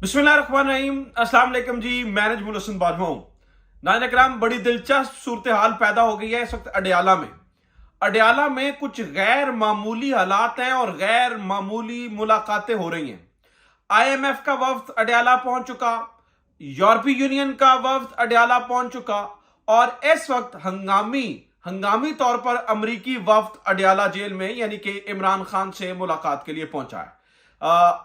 बिस्मिल्लाहिर्रहमानिर्रहीम। अस्सलाम वालेकुम जी, मैं नजमुल हसन बाजवा हूं। नाज़रीन इकराम, बड़ी दिलचस्प सूरत हाल पैदा हो गई है इस वक्त अडयाला में। अडयाला में कुछ गैर मामूली हालात हैं और गैर मामूली मुलाकातें हो रही हैं। IMF का वफ्द अडयाला पहुंच चुका, यूरोपीय यूनियन का वफ्द अडयाला पहुंच चुका और इस वक्त हंगामी तौर पर अमरीकी वफ्द अडयाला जेल में यानी कि इमरान खान से मुलाकात के लिए पहुंचा है।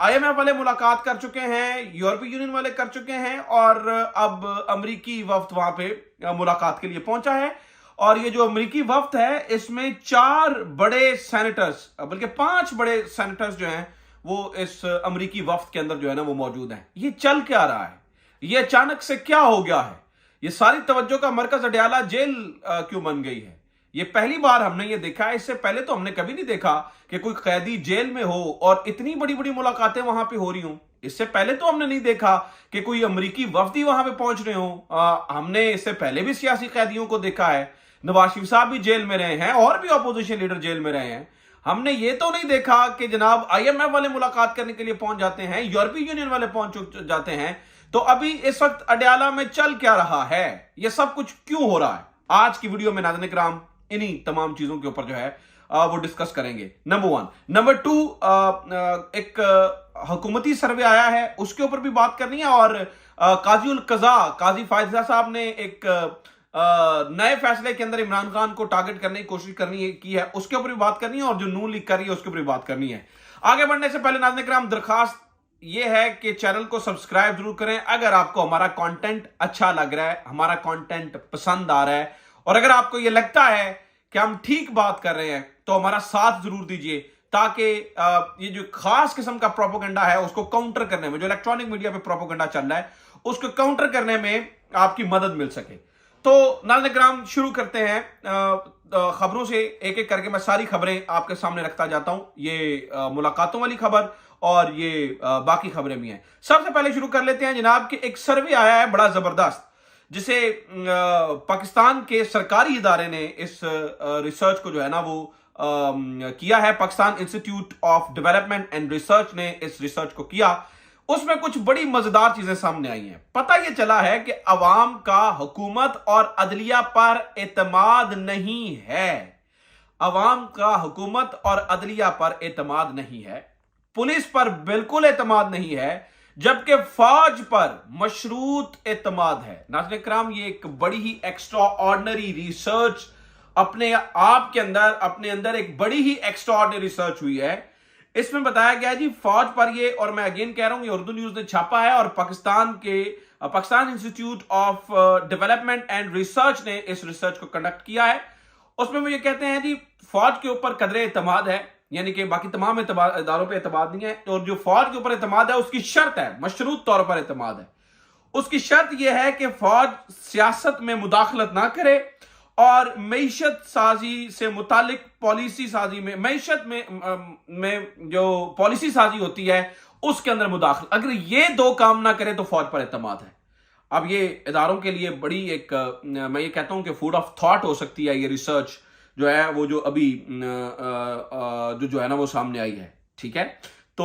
IMF वाले मुलाकात कर चुके हैं, यूरोपीय यूनियन वाले कर चुके हैं और अब अमरीकी वफ्द वहां पे मुलाकात के लिए पहुंचा है। और ये जो अमरीकी वफ्द है इसमें 4 बड़े सेनेटर्स, बल्कि 5 बड़े सेनेटर्स जो हैं वो इस अमरीकी वफ्द के अंदर जो है ना वो मौजूद हैं। ये चल क्या रहा है, ये अचानक से क्या हो गया है, ये सारी तवज्जो का मरकज अडयाला जेल क्यों बन गई है? ये पहली बार हमने ये देखा है। इससे पहले तो हमने कभी नहीं देखा कि कोई कैदी जेल में हो और इतनी बड़ी बड़ी मुलाकातें वहां पे हो रही हों। इससे पहले तो हमने नहीं देखा कि कोई अमरीकी वफ्दी वहां पे पहुंच रहे हो। हमने इससे पहले भी सियासी कैदियों को देखा है, नवाज शरीफ साहब भी जेल में रहे हैं और भी अपोजिशन लीडर जेल में रहे हैं। हमने ये तो नहीं देखा कि जनाब IMF वाले मुलाकात करने के लिए पहुंच जाते हैं, यूरोपीय यूनियन वाले पहुंच जाते हैं। तो अभी इस वक्त अडयाला में चल क्या रहा है, यह सब कुछ क्यों हो रहा है? आज की वीडियो में नाज़रीन इकराम इन्हीं तमाम चीजों के ऊपर जो है वो डिस्कस करेंगे। नंबर 1। नंबर 2, एक हुकूमती सर्वे आया है उसके ऊपर भी बात करनी है और काजी उल कज़ा काजी फायजा साहब ने एक नए फैसले के अंदर इमरान खान को टारगेट करने की कोशिश की है, उसके ऊपर भी बात करनी है और जो नून लीग कर रही है उसके ऊपर भी बात करनी है। आगे बढ़ने से पहले नाज़रीन इकराम दरखास्त यह है कि चैनल को सब्सक्राइब जरूर करें अगर आपको हमारा कंटेंट अच्छा लग रहा है, हमारा कंटेंट पसंद आ रहा है और अगर आपको यह लगता है कि हम ठीक बात कर रहे हैं तो हमारा साथ जरूर दीजिए ताकि ये जो खास किस्म का प्रोपेगेंडा है उसको काउंटर करने में, जो इलेक्ट्रॉनिक मीडिया पे प्रोपेगेंडा चल रहा है उसको काउंटर करने में आपकी मदद मिल सके। तो नाज़रीन इकराम शुरू करते हैं खबरों से। एक एक करके मैं सारी खबरें आपके सामने रखता जाता हूं, ये मुलाकातों वाली खबर और ये बाकी खबरें भी हैं। सबसे पहले शुरू कर लेते हैं जनाब कि एक सर्वे आया है बड़ा जबरदस्त, जिसे पाकिस्तान के सरकारी इदारे ने इस रिसर्च को जो है ना वो किया है। Pakistan institute of development and research ने इस रिसर्च को किया। उसमें कुछ बड़ी मजेदार चीजें सामने आई हैं। पता यह चला है कि अवाम का हुकूमत और अदलिया पर एतमाद नहीं है। अवाम का हुकूमत और अदलिया पर एतमाद नहीं है, पुलिस पर बिल्कुल एतमाद नहीं है, जबकि फौज पर मशरूत एतमाद है। नाज़रीन इकराम, ये एक बड़ी ही एक्स्ट्रा ऑर्डिनरी रिसर्च अपने आप के अंदर, अपने अंदर एक बड़ी ही एक्स्ट्रा ऑर्डिनरी रिसर्च हुई है। इसमें बताया गया जी फौज पर ये, और मैं अगेन कह रहा हूं ये उर्दू न्यूज ने छापा है और Pakistan institute of development and research ने इस रिसर्च को कंडक्ट किया है। उसमें वो ये कहते हैं जी फौज के ऊपर कदरे एतमाद है, यानी कि बाकी तमाम इदारों पे एतमाद नहीं है। और जो फौज के ऊपर एतमाद है उसकी शर्त है, मशरूत तौर पर एतमाद है। उसकी शर्त यह है कि फौज सियासत में मुदाखलत ना करे और मईशत साजी से मुतालिक पॉलिसी साजी में, मईशत में जो पॉलिसी साजी होती है उसके अंदर मुदाखलत, अगर ये 2 काम ना करे तो फौज पर एतमाद है। अब ये इदारों के लिए बड़ी एक, मैं ये कहता हूं कि फूड ऑफ थॉट हो सकती है ये रिसर्च जो है वो, जो अभी जो है ना वो सामने आई है। ठीक है, तो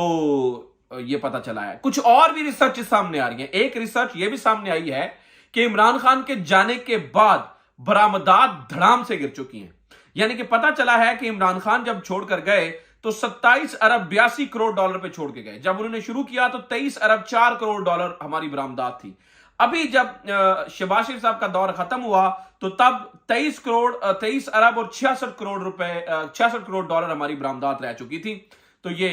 ये पता चला है। कुछ और भी रिसर्च सामने आ रही है। एक रिसर्च ये भी सामने आई है कि इमरान खान के जाने के बाद बरामदात धड़ाम से गिर चुकी हैं। यानी कि पता चला है कि इमरान खान जब छोड़कर गए तो 27 अरब 82 करोड़ डॉलर पे छोड़ के गए। जब उन्होंने शुरू किया तो 23 अरब 4 करोड़ डॉलर हमारी बरामदात थी। अभी जब शहबाज शरीफ साहब का दौर खत्म हुआ तो तब 23 अरब और 66 करोड़ डॉलर हमारी बरामदात रह चुकी थी। तो ये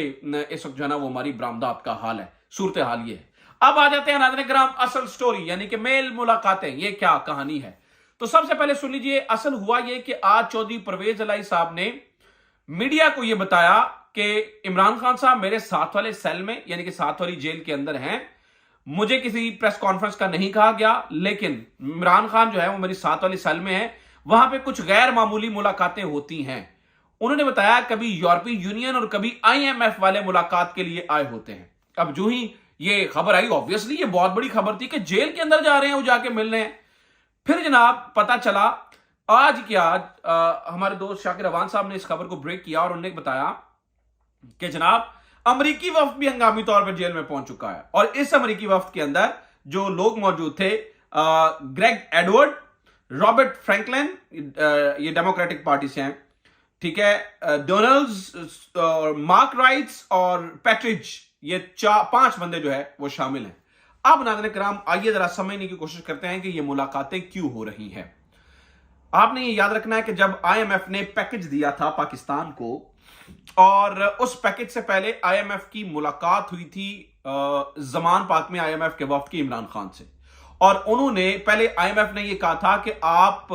इस वक्त जो है ना वो हमारी बरामदात का हाल है, सूरत हाल ये है। अब आ जाते हैं नाज़रीन इकराम असल स्टोरी, यानी कि मेल मुलाकातें, ये क्या कहानी है। तो सबसे पहले सुन लीजिए, असल हुआ ये कि आज चौधरी परवेज इलाही साहब ने मीडिया को यह बताया कि इमरान खान साहब मेरे साथ वाले सेल में, यानी कि साथ वाली जेल के अंदर हैं। मुझे किसी प्रेस कॉन्फ्रेंस का नहीं कहा गया, लेकिन इमरान खान जो है वो मेरी साथ वाली सेल में है। वहां पे कुछ गैर मामूली मुलाकातें होती हैं। उन्होंने बताया कभी यूरोपीय यूनियन और कभी IMF वाले मुलाकात के लिए आए होते हैं। अब जो ही ये खबर आई, ऑब्वियसली ये बहुत बड़ी खबर थी कि जेल के अंदर जा रहे हैं वो, जाके मिल रहे हैं। फिर जनाब पता चला आज के आज हमारे दोस्त शाकिर अवान साहब ने इस खबर को ब्रेक किया और उन्होंने बताया कि जनाब अमेरिकी वफ्द भी हंगामी तौर पर जेल में पहुंच चुका है। और इस अमेरिकी वफ्द के अंदर जो लोग मौजूद थे, ग्रेग एडवर्ड, रॉबर्ट फ्रैंकलिन, ये डेमोक्रेटिक पार्टी से हैं, ठीक है, डोनाल्ड्स और मार्क राइट्स और पैट्रिज, ये 5 बंदे जो है वो शामिल हैं। अब नाज़रीन किराम, आइए जरा समझने की कोशिश करते हैं कि ये मुलाकातें क्यों हो रही हैं। आपने ये याद रखना है कि जब आईएमएफ ने पैकेज दिया था पाकिस्तान को, और उस पैकेज से पहले आईएमएफ की मुलाकात हुई थी जमान पाक में आईएमएफ के वफ्द की इमरान खान से, और उन्होंने पहले आईएमएफ ने यह कहा था कि आप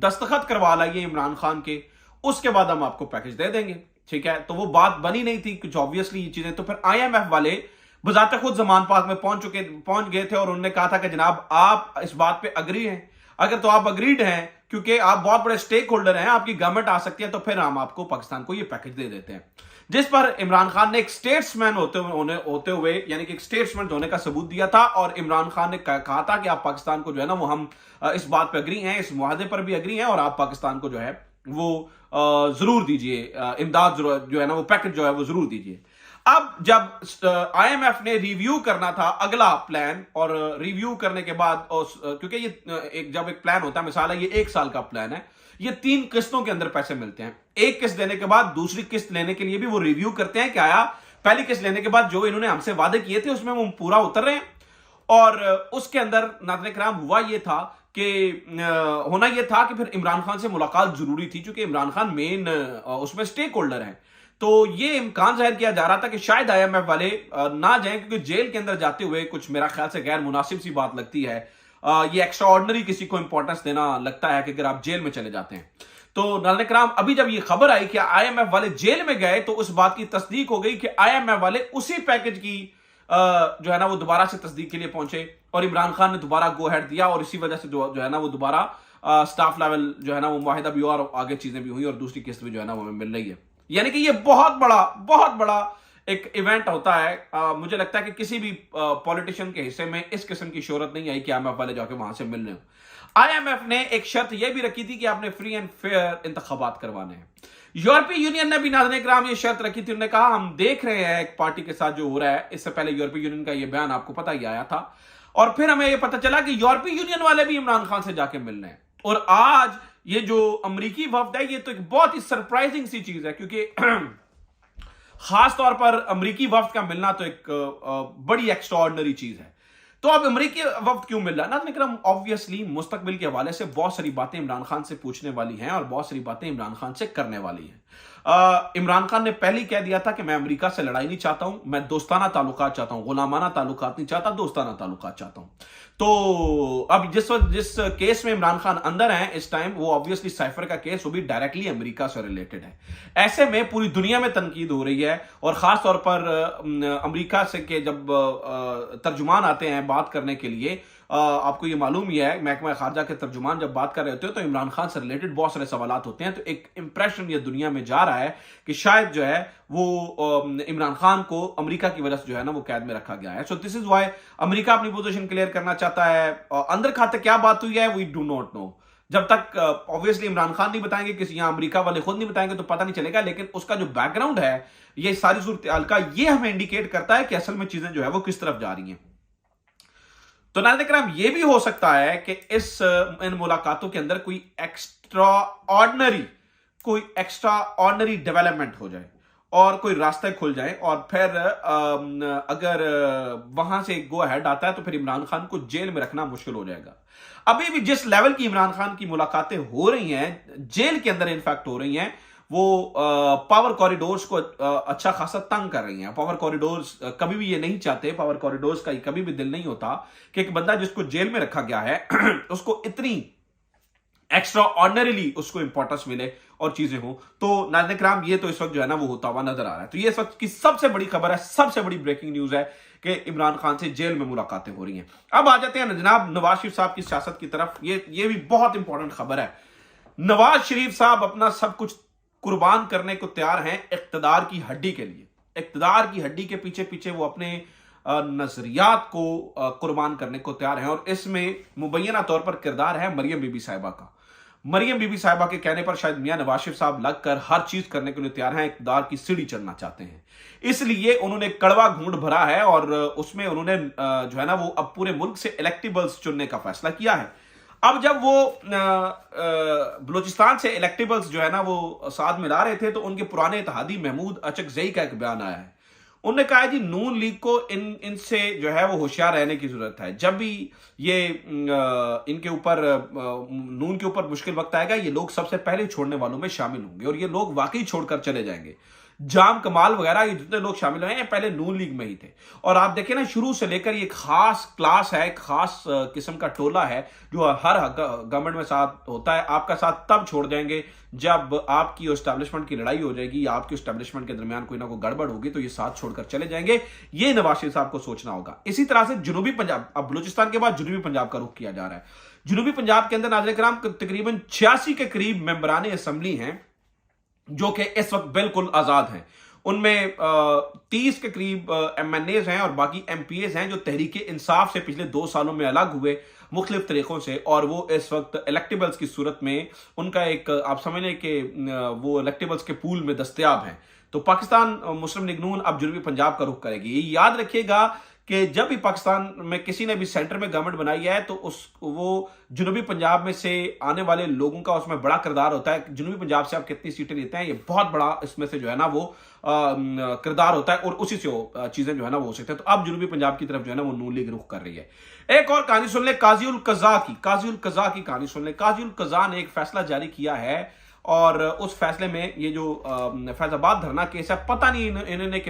दस्तखत करवा लाइए इमरान खान के, उसके बाद हम आपको पैकेज दे देंगे, ठीक है। तो वो बात बनी नहीं थी कुछ, ऑब्वियसली ये चीजें। तो फिर आईएमएफ वाले बजाते खुद जमान पाक में पहुंच गए थे, और उन्होंने कहा था कि जनाब आप इस बात पे अग्री हैं, अगर तो आप अग्रीड हैं, क्योंकि आप बहुत बड़े स्टेक होल्डर हैं, आपकी गवर्नमेंट आ सकती है, तो फिर हम आपको पाकिस्तान को ये पैकेज दे देते हैं। जिस पर इमरान खान ने एक स्टेट्समैन होते हुए यानी कि एक स्टेट्समैन होने का सबूत दिया था, और इमरान खान ने कहा था कि आप पाकिस्तान को जो है ना वो हम इस बात पे अग्री हैं, इस मुआहदे पर भी अग्री हैं, और आप पाकिस्तान को जो है वो जरूर दीजिए इमदाद, जो है ना वो पैकेज जो है वो जरूर दीजिए। अब जब आईएमएफ ने रिव्यू करना था अगला प्लान, और रिव्यू करने के बाद क्योंकि ये जब एक प्लान होता है, मिसाल है ये 1 साल का प्लान है, ये 3 किस्तों के अंदर पैसे मिलते हैं। एक किस्त देने के बाद दूसरी किस्त लेने के लिए भी वो रिव्यू करते हैं कि आया पहली किस्त लेने के बाद जो इन्होंने हमसे वादे किए थे उसमें वो पूरा उतर रहे हैं। और उसके अंदर नाज़रीन किराम हुआ ये था कि होना यह था कि फिर इमरान खान से मुलाकात जरूरी थी, क्योंकि इमरान खान मेन उसमें स्टेक होल्डर हैं। तो ये इम्कान जाहिर किया जा रहा था कि शायद आईएमएफ वाले ना जाएं, क्योंकि जेल के अंदर जाते हुए कुछ मेरा ख्याल से गैर मुनासिब सी बात लगती है। ये एक्स्ट्रा ऑर्डिनरी किसी को इंपॉर्टेंस देना लगता है कि अगर आप जेल में चले जाते हैं। तो नाज़रीन किराम, अभी जब ये खबर आई कि आईएमएफ वाले जेल में गए, तो उस बात की तस्दीक हो गई कि आईएमएफ वाले उसी पैकेज की जो है ना वो दोबारा से तस्दीक के लिए पहुंचे, और इमरान खान ने दोबारा गो हेड दिया, और इसी वजह से जो है ना वो दोबारा स्टाफ लेवल जो है ना वो मुआहिदा भी हुआ, और आगे चीजें भी हुई, और दूसरी किस्त भी जो है ना वो हमें मिल रही है। यानी कि ये बहुत बड़ा एक इवेंट होता है। मुझे लगता है कि किसी भी पॉलिटिशियन के हिस्से में इस किस्म की शोहरत नहीं आई कि आईएमएफ वाले जाके वहां से मिल रहे हो। आईएमएफ ने एक शर्त यह भी रखी थी कि आपने फ्री एंड फेयर इंतखाबात करवाने हैं। यूरोपीय यूनियन ने भी नाज़रीन किराम ये शर्त रखी थी। उन्होंने कहा हम देख रहे हैं एक पार्टी के साथ जो हो रहा है, इससे पहले यूरोपीय यूनियन का ये बयान आपको पता ही आया था, और फिर हमें ये पता चला कि यूरोपीय यूनियन वाले भी इमरान खान से जाके मिल रहे हैं। और आज ये जो अमेरिकी वफ्द है, ये तो एक बहुत ही सरप्राइजिंग सी चीज है, क्योंकि खास तौर पर अमेरिकी वफ्द का मिलना तो एक बड़ी एक्स्ट्राऑर्डिनरी चीज है। तो अब अमेरिकी वफ्द क्यों मिल रहा है? ना ऑब्वियसली मुस्तकबिल के हवाले से बहुत सारी बातें इमरान खान से पूछने वाली हैं, और बहुत सारी बातें इमरान खान से करने वाली हैं। इमरान खान ने पहले ही कह दिया था कि मैं अमेरिका से लड़ाई नहीं चाहता हूं, मैं दोस्ताना ताल्लुकात चाहता हूं, गुलामाना ताल्लुकात नहीं चाहता, दोस्ताना ताल्लुकात चाहता हूं। तो अब जिस केस में इमरान खान अंदर हैं इस टाइम, वो ऑब्वियसली साइफर का केस, वो भी डायरेक्टली अमेरिका से रिलेटेड है। ऐसे में पूरी दुनिया में तनकीद हो रही है, और खास तौर पर अमेरिका से के जब तर्जुमान आते हैं बात करने के लिए, आपको ये मालूम ही है, महकमा खारजा के तर्जुमान जब बात कर रहे होते हैं तो इमरान खान से रिलेटेड बहुत सारे सवालात होते हैं। तो एक इंप्रेशन ये दुनिया में जा रहा है कि शायद जो है वो इमरान खान को अमेरिका की वजह से जो है ना वो कैद में रखा गया है। So this is why America अपनी पोजीशन क्लियर करना चाहता है। अंदर खाते क्या बात हुई है वी डू नॉट नो। जब तक ऑब्वियसली इमरान खान नहीं बताएंगे, किसी यहाँ अमेरिका वाले खुद नहीं बताएंगे, तो पता नहीं चलेगा। लेकिन उसका जो बैकग्राउंड है ये सारी सूरत का, ये हमें इंडिकेट करता है कि असल में चीजें जो है वो किस तरफ जा रही हैं। तो नाज़रीन किराम, ये भी हो सकता है कि इन मुलाकातों के अंदर कोई एक्स्ट्रा ऑर्डिनरी डेवलपमेंट हो जाए, और कोई रास्ते खुल जाए, और फिर अगर वहां से गो अहेड आता है तो फिर इमरान खान को जेल में रखना मुश्किल हो जाएगा। अभी भी जिस लेवल की इमरान खान की मुलाकातें हो रही हैं, जेल के अंदर इनफैक्ट हो रही हैं, वो पावर कॉरिडोर्स को अच्छा खासा तंग कर रही हैं। पावर कॉरिडोर्स कभी भी ये नहीं चाहते, पावर कॉरिडोर्स का कभी भी दिल नहीं होता कि एक बंदा जिसको जेल में रखा गया है उसको इतनी एक्स्ट्रा ऑर्डिनरीली उसको इंपॉर्टेंस मिले और चीजें हो। तो नाज़रीन किराम, ये तो इस वक्त जो है ना वो होता हुआ नजर आ रहा है। तो ये इस वक्त की सबसे बड़ी खबर है, सबसे बड़ी ब्रेकिंग न्यूज है कि इमरान खान से जेल में मुलाकातें हो रही हैं। अब आ जाते हैं जनाब नवाज शरीफ साहब की सियासत की तरफ। ये भी बहुत इंपॉर्टेंट खबर है। नवाज शरीफ साहब अपना सब कुछ कुर्बान करने को तैयार हैं इक्तदार की हड्डी के लिए। इक्तदार की हड्डी के पीछे पीछे वो अपने नजरियात को कुर्बान करने को तैयार हैं, और इसमें मुबैना तौर पर किरदार है मरियम बीबी साहिबा का। मरियम बीबी साहिबा के कहने पर शायद मियां नवाज शरीफ साहब लगकर हर चीज करने के लिए तैयार हैं, इक़्तिदार की सीढ़ी चढ़ना चाहते हैं। इसलिए उन्होंने कड़वा घूंट भरा है और उसमें उन्होंने जो है ना वो अब पूरे मुल्क से इलेक्टेबल्स चुनने का फैसला किया है। अब जब वो बलूचिस्तान से इलेक्टेबल्स जो है ना वो साथ मिला रहे थे, तो उनके पुराने इत्तेहादी महमूद अचकजई का एक बयान आया है। उन्होंने कहा है जी नून लीग को इनसे जो है वो होशियार रहने की जरूरत है। जब भी ये इनके ऊपर नून के ऊपर मुश्किल वक्त आएगा, ये लोग सबसे पहले छोड़ने वालों में शामिल होंगे और ये लोग वाकई छोड़कर चले जाएंगे। जाम कमाल वगैरह ये जितने लोग शामिल हुए हैं पहले नून लीग में ही थे। और आप देखें ना, शुरू से लेकर ये खास क्लास है, खास किस्म का टोला है जो हर गवर्नमेंट में साथ होता है। आपका साथ तब छोड़ जाएंगे जब आपकी एस्टैब्लिशमेंट की लड़ाई हो जाएगी या आपकी एस्टैब्लिशमेंट के दरमियान कोई ना कोई गड़बड़ होगी, तो ये साथ छोड़कर चले जाएंगे। ये नवाज शरीफ साहब को सोचना होगा। इसी तरह से जुनूबी पंजाब, अब बलूचिस्तान के बाद जुनूबी पंजाब का रुख किया जा रहा है। जुनूबी पंजाब के अंदर नाज़रीन किराम तकरीबन 86 के करीब मेंबरान असेंबली हैं जो कि इस वक्त बिल्कुल आजाद हैं। उनमें 30 के करीब MNAs हैं और बाकी MPAs हैं जो तहरीक इंसाफ से पिछले 2 सालों में अलग हुए मुख्तलिफ तरीकों से, और वो इस वक्त इलेक्टेबल्स की सूरत में उनका एक आप समझ लें कि वो इलेक्टेबल्स के पूल में दस्तयाब हैं। तो पाकिस्तान मुस्लिम लीग नून अब जुनूबी पंजाब का रुख करेगी। ये याद रखिएगा कि जब भी पाकिस्तान में किसी ने भी सेंटर में गवर्नमेंट बनाई है तो वो जुनूबी पंजाब में से आने वाले लोगों का उसमें बड़ा किरदार होता है। जुनूबी पंजाब से आप कितनी सीटें लेते हैं, ये बहुत बड़ा इसमें से जो है ना वो किरदार होता है और उसी से वो चीजें जो है ना वो हो सकते हैं। तो अब जुनूबी पंजाब की तरफ जो है ना वो नून लीग रुख कर रही है। एक और कहानी सुन ले काजी उल कज़ा की कहानी सुन ले। काजी उल कज़ा ने एक फैसला जारी किया है और उस फैसले में ये जो फैजाबाद धरना केस है, पता नहीं इन्होंने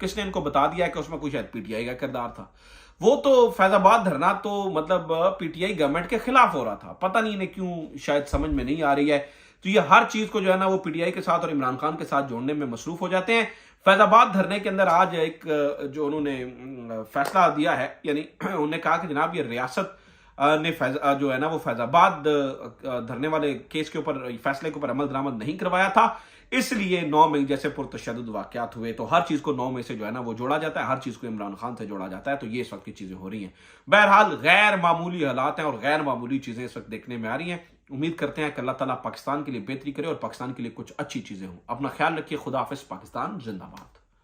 किसने इनको बता दिया है कि उसमें कोई शायद PTI का किरदार था। वो तो फैजाबाद धरना तो मतलब PTI गवर्नमेंट के खिलाफ हो रहा था, पता नहीं इन्हें क्यों शायद समझ में नहीं आ रही है। तो ये हर चीज को जो है ना वो PTI के साथ और इमरान खान के साथ जोड़ने में मसरूफ हो जाते हैं। फैजाबाद धरने के अंदर आज एक जो उन्होंने फैसला दिया है, यानी उन्होंने कहा कि जनाब ये रियासत ने जो है ना वो फैजाबाद धरने वाले केस के ऊपर फैसले के ऊपर अमल दरामद नहीं करवाया था, इसलिए 9 मई जैसे पुरतशद्दुद वाकयात हुए तो हर चीज को 9 मई से जो है ना वो जोड़ा जाता है, हर चीज को इमरान खान से जोड़ा जाता है। तो ये इस वक्त की चीजें हो रही हैं। बहरहाल गैर मामूली हालात हैं और गैर मामूली चीजें इस वक्त देखने में आ रही हैं। उम्मीद करते हैं कि अल्लाह ताला पाकिस्तान के लिए बेहतरी करे और पाकिस्तान के लिए कुछ अच्छी चीजें हों। अपना ख्याल रखिए। खुदा हाफिज। पाकिस्तान जिंदाबाद।